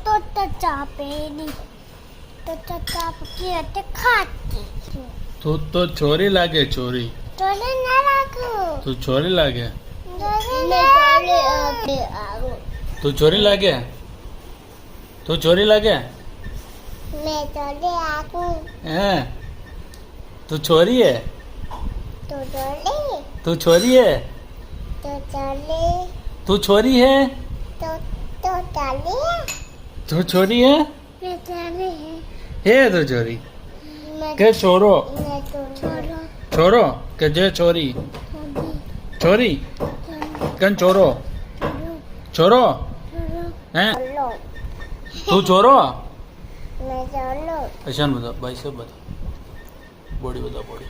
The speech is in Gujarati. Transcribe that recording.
तो चापेली तो चाप की अटे खाती તું તો ચોરી લાગે ચોરી तोले ना लागू તું ચોરી લાગે तोले आगू તું ચોરી લાગે તું ચોરી લાગે मैं तोले आगू હે તું ચોરી હે तो तोले તું ચોરી હે तो तोले તું ચોરી હે तो तोले તું ચોરી હે मैं तोले હે તું ચોરી मैं કે ચોરો मैं तो छोरो ચોરો કે જે ચોરી ચોરી કન ચોરો ચોરો હે चलो તું ચોરો मैं चलो ऐसा बता भाई सब बता बॉडी बता बॉडी